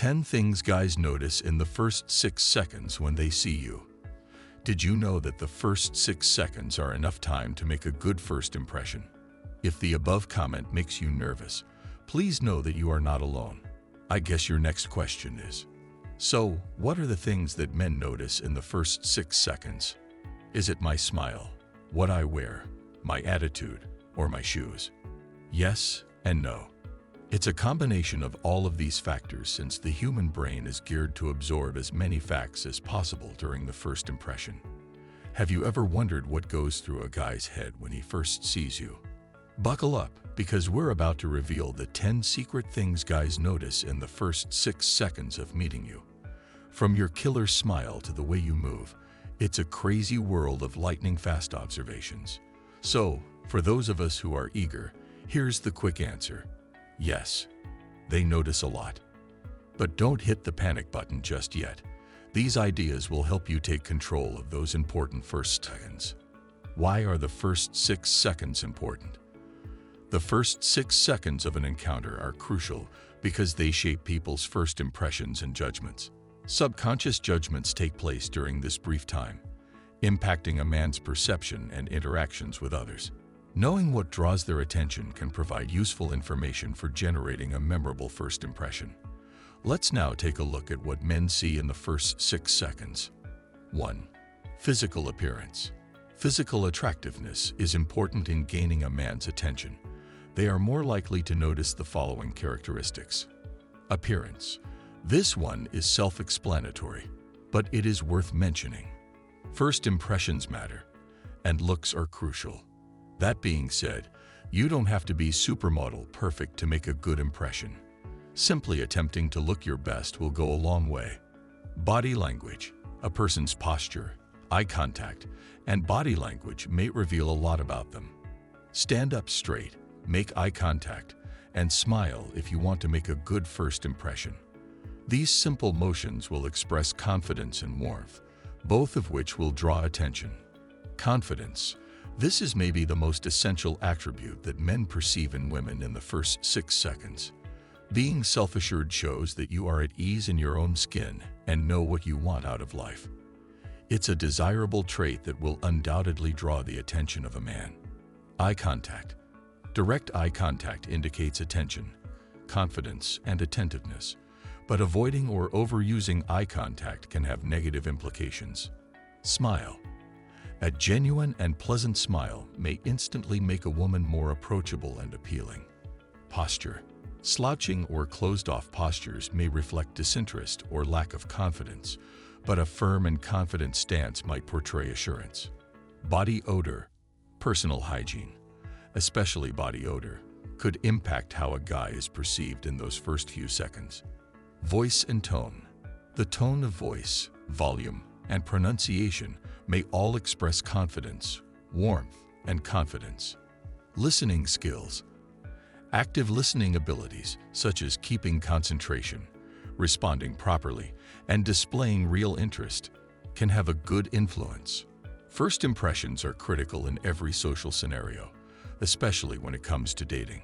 10 things guys notice in the first 6 seconds when they see you. Did you know that the first 6 seconds are enough time to make a good first impression? If the above comment makes you nervous, please know that you are not alone. I guess your next question is, so what are the things that men notice in the first 6 seconds? Is it my smile, what I wear, my attitude, or my shoes? Yes and no. It's a combination of all of these factors since the human brain is geared to absorb as many facts as possible during the first impression. Have you ever wondered what goes through a guy's head when he first sees you? Buckle up, because we're about to reveal the 10 secret things guys notice in the first 6 seconds of meeting you. From your killer smile to the way you move, it's a crazy world of lightning-fast observations. So, for those of us who are eager, here's the quick answer. Yes, they notice a lot. But don't hit the panic button just yet. These ideas will help you take control of those important first seconds. Why are the first 6 seconds important? The first 6 seconds of an encounter are crucial because they shape people's first impressions and judgments. Subconscious judgments take place during this brief time, impacting a man's perception and interactions with others. Knowing what draws their attention can provide useful information for generating a memorable first impression. Let's now take a look at what men see in the first 6 seconds. 1. Physical appearance. Physical attractiveness is important in gaining a man's attention. They are more likely to notice the following characteristics. Appearance. This one is self-explanatory, but it is worth mentioning. First impressions matter, and looks are crucial. That being said, you don't have to be supermodel perfect to make a good impression. Simply attempting to look your best will go a long way. Body language. A person's posture, eye contact, and body language may reveal a lot about them. Stand up straight, make eye contact, and smile if you want to make a good first impression. These simple motions will express confidence and warmth, both of which will draw attention. Confidence. This is maybe the most essential attribute that men perceive in women in the first 6 seconds. Being self-assured shows that you are at ease in your own skin and know what you want out of life. It's a desirable trait that will undoubtedly draw the attention of a man. Eye contact. Direct eye contact indicates attention, confidence, and attentiveness, but avoiding or overusing eye contact can have negative implications. Smile. A genuine and pleasant smile may instantly make a woman more approachable and appealing. Posture. Slouching or closed-off postures may reflect disinterest or lack of confidence, but a firm and confident stance might portray assurance. Body odor. Personal hygiene, especially body odor, could impact how a guy is perceived in those first few seconds. Voice and tone. The tone of voice, volume, and pronunciation may all express confidence, warmth, and confidence. Listening skills. Active listening abilities, such as keeping concentration, responding properly, and displaying real interest, can have a good influence. First impressions are critical in every social scenario, especially when it comes to dating.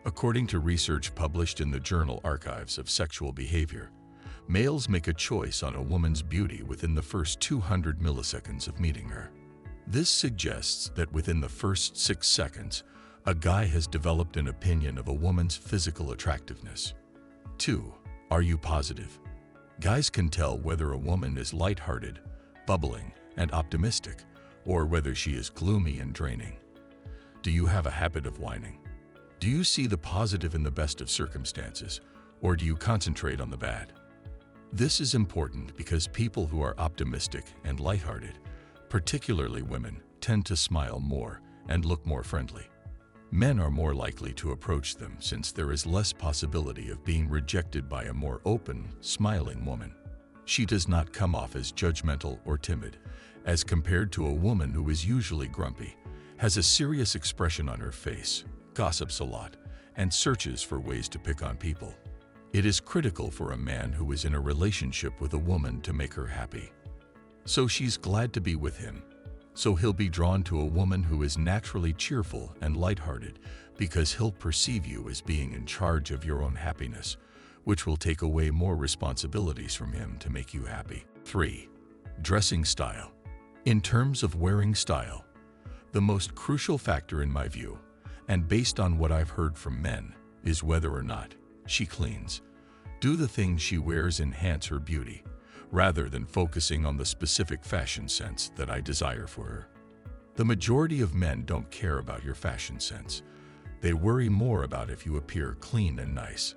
According to research published in the journal Archives of Sexual Behavior, males make a choice on a woman's beauty within the first 200 milliseconds of meeting her. This suggests that within the first 6 seconds, a guy has developed an opinion of a woman's physical attractiveness. 2. Are you positive? Guys can tell whether a woman is lighthearted, bubbling, and optimistic, or whether she is gloomy and draining. Do you have a habit of whining? Do you see the positive in the best of circumstances, or do you concentrate on the bad? This is important because people who are optimistic and lighthearted, particularly women, tend to smile more and look more friendly. Men are more likely to approach them since there is less possibility of being rejected by a more open, smiling woman. She does not come off as judgmental or timid, as compared to a woman who is usually grumpy, has a serious expression on her face, gossips a lot, and searches for ways to pick on people. It is critical for a man who is in a relationship with a woman to make her happy. So she's glad to be with him. So he'll be drawn to a woman who is naturally cheerful and lighthearted because he'll perceive you as being in charge of your own happiness, which will take away more responsibilities from him to make you happy. 3. Dressing style. In terms of wearing style, the most crucial factor in my view, and based on what I've heard from men, is whether or not she cleans. Do the things she wears enhance her beauty, rather than focusing on the specific fashion sense that I desire for her? The majority of men don't care about your fashion sense. They worry more about if you appear clean and nice.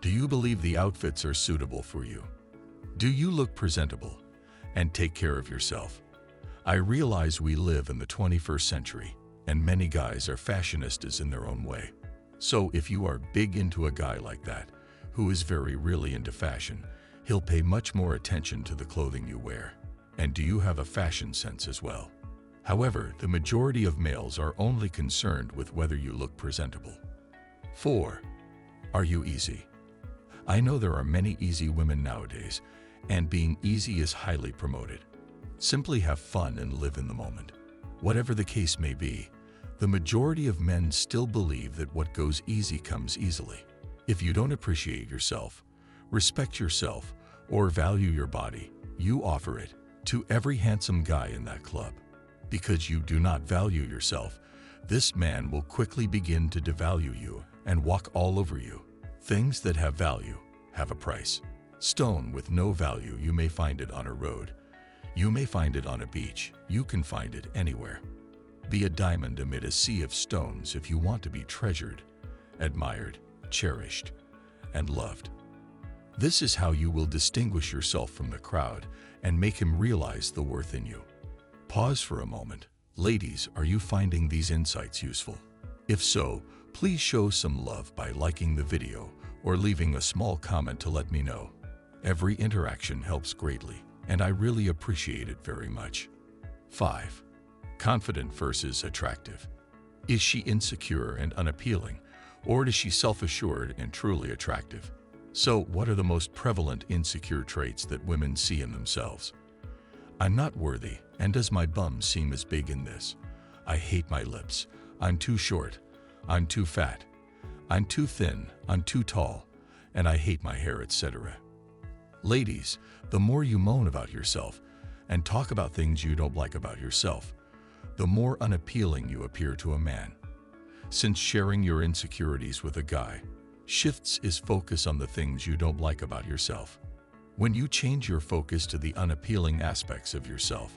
Do you believe the outfits are suitable for you? Do you look presentable and take care of yourself? I realize we live in the 21st century, and many guys are fashionistas in their own way. So if you are big into a guy like that, who is really into fashion, he'll pay much more attention to the clothing you wear. And do you have a fashion sense as well? However, the majority of males are only concerned with whether you look presentable. 4. Are you easy? I know there are many easy women nowadays, and being easy is highly promoted. Simply have fun and live in the moment. Whatever the case may be, the majority of men still believe that what goes easy comes easily. If you don't appreciate yourself, respect yourself, or value your body, you offer it to every handsome guy in that club. Because you do not value yourself, this man will quickly begin to devalue you and walk all over you. Things that have value have a price. Stone with no value, you may find it on a road. You may find it on a beach. You can find it anywhere. Be a diamond amid a sea of stones if you want to be treasured, admired, cherished, and loved. This is how you will distinguish yourself from the crowd and make him realize the worth in you. Pause for a moment. Ladies, are you finding these insights useful? If so, please show some love by liking the video or leaving a small comment to let me know. Every interaction helps greatly, and I really appreciate it very much. 5. Confident versus attractive. Is she insecure and unappealing, or is she self-assured and truly attractive? So, what are the most prevalent insecure traits that women see in themselves? I'm not worthy, and does my bum seem as big in this? I hate my lips. I'm too short. I'm too fat. I'm too thin. I'm too tall. And I hate my hair, etc. Ladies, the more you moan about yourself and talk about things you don't like about yourself, the more unappealing you appear to a man. Since sharing your insecurities with a guy shifts his focus on the things you don't like about yourself. When you change your focus to the unappealing aspects of yourself,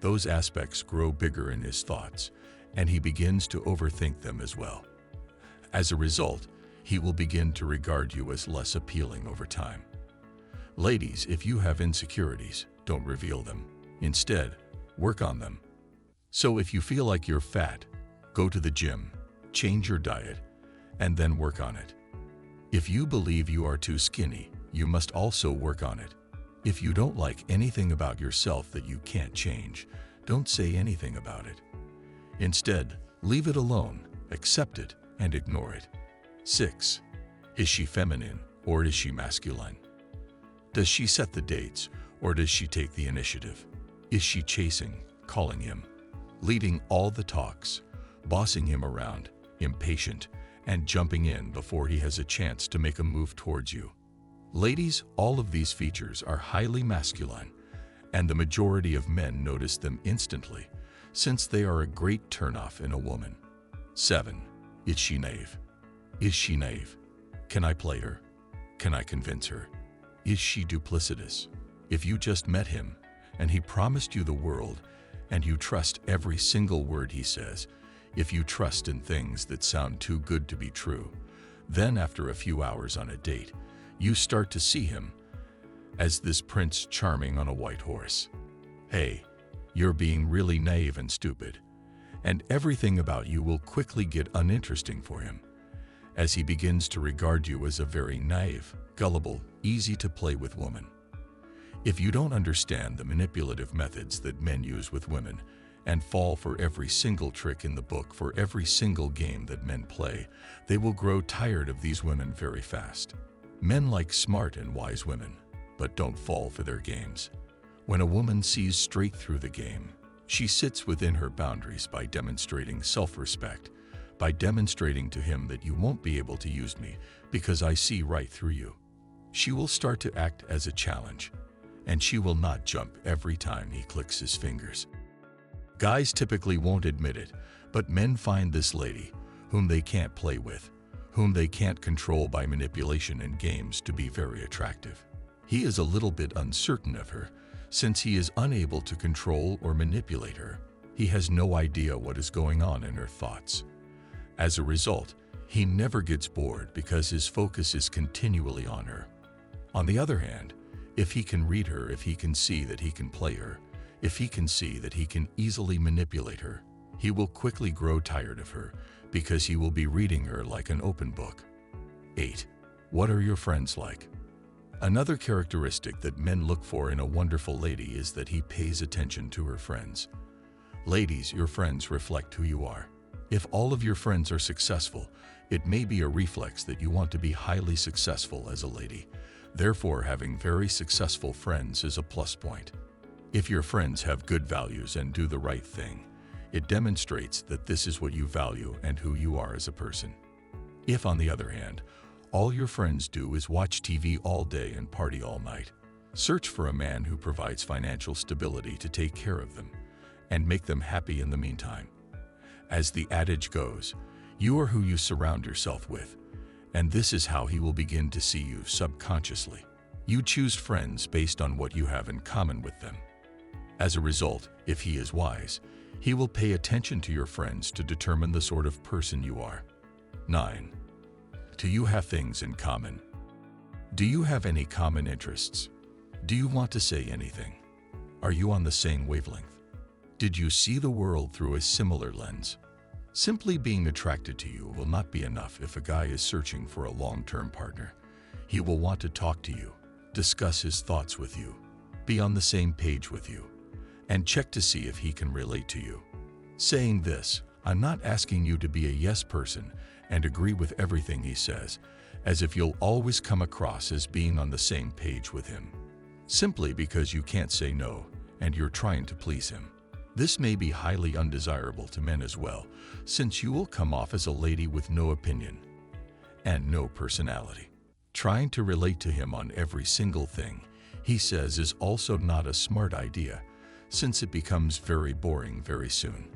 those aspects grow bigger in his thoughts, and he begins to overthink them as well. As a result, he will begin to regard you as less appealing over time. Ladies, if you have insecurities, don't reveal them. Instead, work on them. So if you feel like you're fat, go to the gym, change your diet, and then work on it. If you believe you are too skinny, you must also work on it. If you don't like anything about yourself that you can't change, don't say anything about it. Instead, leave it alone, accept it, and ignore it. 6. Is she feminine or is she masculine? Does she set the dates or does she take the initiative? Is she chasing, calling him, leading all the talks, bossing him around, impatient, and jumping in before he has a chance to make a move towards you? Ladies, all of these features are highly masculine, and the majority of men notice them instantly, since they are a great turnoff in a woman. 7. Is she naive? Is she naive? Can I play her? Can I convince her? Is she duplicitous? If you just met him, and he promised you the world, and you trust every single word he says, if you trust in things that sound too good to be true, then after a few hours on a date, you start to see him as this Prince Charming on a white horse. Hey, you're being really naive and stupid, and everything about you will quickly get uninteresting for him, as he begins to regard you as a very naive, gullible, easy to play with woman. If you don't understand the manipulative methods that men use with women, and fall for every single trick in the book for every single game that men play, they will grow tired of these women very fast. Men like smart and wise women, but don't fall for their games. When a woman sees straight through the game, she sits within her boundaries by demonstrating self-respect, by demonstrating to him that you won't be able to use me because I see right through you. She will start to act as a challenge, and she will not jump every time he clicks his fingers. Guys typically won't admit it, but men find this lady, whom they can't play with, whom they can't control by manipulation and games, to be very attractive. He is a little bit uncertain of her, since he is unable to control or manipulate her. He has no idea what is going on in her thoughts. As a result, he never gets bored because his focus is continually on her. On the other hand, if he can read her, if he can see that he can play her, if he can see that he can easily manipulate her, he will quickly grow tired of her because he will be reading her like an open book. 8. What are your friends like? Another characteristic that men look for in a wonderful lady is that he pays attention to her friends. Ladies, your friends reflect who you are. If all of your friends are successful, it may be a reflex that you want to be highly successful as a lady. Therefore, having very successful friends is a plus point. If your friends have good values and do the right thing, it demonstrates that this is what you value and who you are as a person. If, on the other hand, all your friends do is watch TV all day and party all night, search for a man who provides financial stability to take care of them and make them happy in the meantime. As the adage goes, you are who you surround yourself with, and this is how he will begin to see you subconsciously. You choose friends based on what you have in common with them. As a result, if he is wise, he will pay attention to your friends to determine the sort of person you are. 9. Do you have things in common? Do you have any common interests? Do you want to say anything? Are you on the same wavelength? Did you see the world through a similar lens? Simply being attracted to you will not be enough if a guy is searching for a long-term partner. He will want to talk to you, discuss his thoughts with you, be on the same page with you, and check to see if he can relate to you. Saying this, I'm not asking you to be a yes person and agree with everything he says, as if you'll always come across as being on the same page with him, simply because you can't say no and you're trying to please him. This may be highly undesirable to men as well, since you will come off as a lady with no opinion and no personality. Trying to relate to him on every single thing he says is also not a smart idea, since it becomes very boring very soon.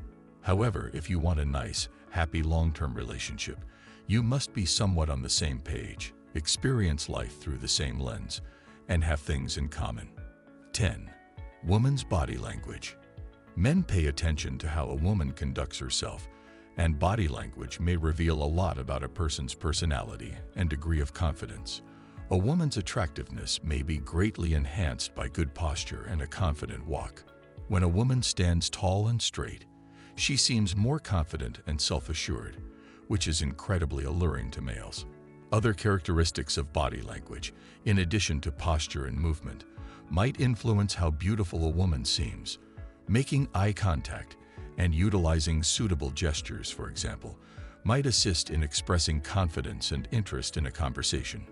However, if you want a nice, happy long-term relationship, you must be somewhat on the same page, experience life through the same lens, and have things in common. 10. Woman's body language. Men pay attention to how a woman conducts herself, and body language may reveal a lot about a person's personality and degree of confidence. A woman's attractiveness may be greatly enhanced by good posture and a confident walk. When a woman stands tall and straight, she seems more confident and self-assured, which is incredibly alluring to males. Other characteristics of body language, in addition to posture and movement, might influence how beautiful a woman seems. Making eye contact and utilizing suitable gestures, for example, might assist in expressing confidence and interest in a conversation.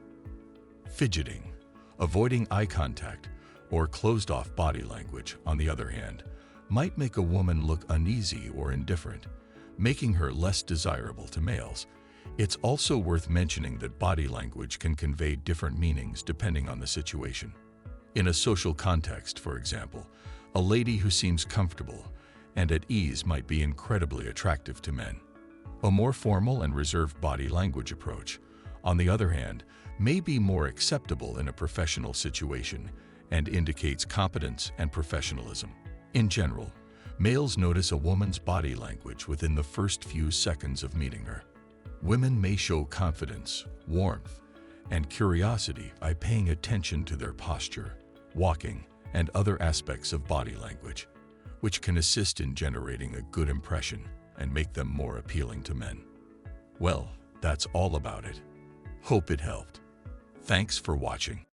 Fidgeting, avoiding eye contact, or closed-off body language, on the other hand, might make a woman look uneasy or indifferent, making her less desirable to males. It's also worth mentioning that body language can convey different meanings depending on the situation. In a social context, for example, a lady who seems comfortable and at ease might be incredibly attractive to men. A more formal and reserved body language approach, on the other hand, may be more acceptable in a professional situation and indicates competence and professionalism. In general, males notice a woman's body language within the first few seconds of meeting her. Women may show confidence, warmth, and curiosity by paying attention to their posture, walking, and other aspects of body language, which can assist in generating a good impression and make them more appealing to men. Well, that's all about it. Hope it helped. Thanks for watching.